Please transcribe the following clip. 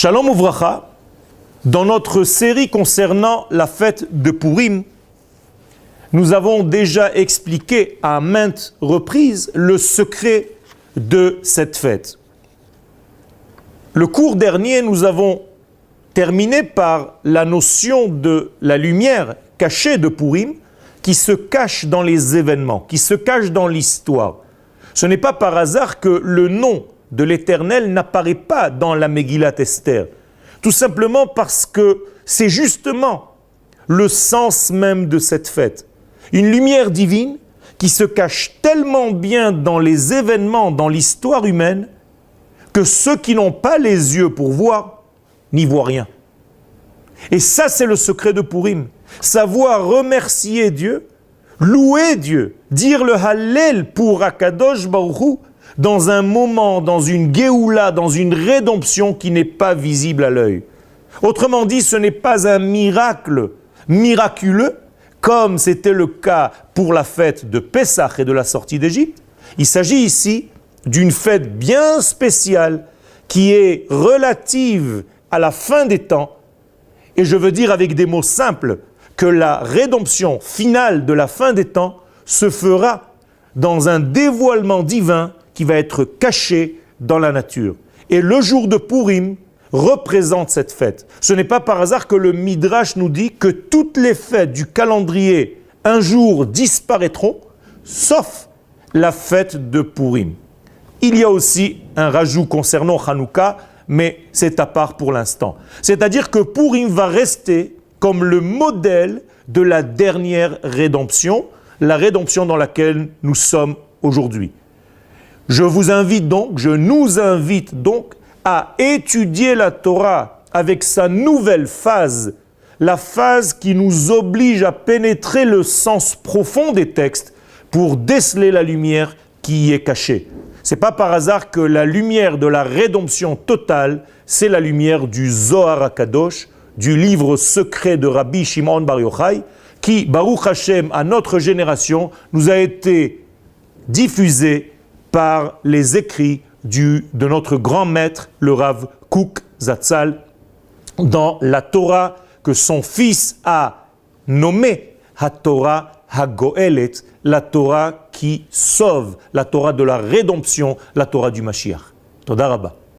Shalom Uvracha, dans notre série concernant la fête de Purim, nous avons déjà expliqué à maintes reprises le secret de cette fête. Le cours dernier, nous avons terminé par la notion de la lumière cachée de Purim, qui se cache dans les événements, qui se cache dans l'histoire. Ce n'est pas par hasard que le nom de l'Éternel n'apparaît pas dans la Megillat Esther. Tout simplement parce que c'est justement le sens même de cette fête. Une lumière divine qui se cache tellement bien dans les événements, dans l'histoire humaine, que ceux qui n'ont pas les yeux pour voir n'y voient rien. Et ça, c'est le secret de Purim. Savoir remercier Dieu, louer Dieu, dire le Hallel pour Akadosh Baruch Hu, dans un moment, dans une Géoula, dans une rédemption qui n'est pas visible à l'œil. Autrement dit, ce n'est pas un miracle miraculeux, comme c'était le cas pour la fête de Pessah et de la sortie d'Égypte. Il s'agit ici d'une fête bien spéciale qui est relative à la fin des temps. Et je veux dire avec des mots simples que la rédemption finale de la fin des temps se fera dans un dévoilement divin qui va être caché dans la nature. Et le jour de Purim représente cette fête. Ce n'est pas par hasard que le Midrash nous dit que toutes les fêtes du calendrier un jour disparaîtront, sauf la fête de Purim. Il y a aussi un rajout concernant Hanouka, mais c'est à part pour l'instant. C'est-à-dire que Purim va rester comme le modèle de la dernière rédemption, la rédemption dans laquelle nous sommes aujourd'hui. Je nous invite donc à étudier la Torah avec sa nouvelle phase, la phase qui nous oblige à pénétrer le sens profond des textes pour déceler la lumière qui y est cachée. Ce n'est pas par hasard que la lumière de la rédemption totale, c'est la lumière du Zohar HaKadosh, du livre secret de Rabbi Shimon Bar Yochai, qui, Baruch Hashem, à notre génération, nous a été diffusé par les écrits de notre grand maître, le Rav Kook Zatzal, dans la Torah que son fils a nommée HaTorah HaGoelet, la Torah qui sauve, la Torah de la rédemption, la Torah du Mashiach. Toda Rabba.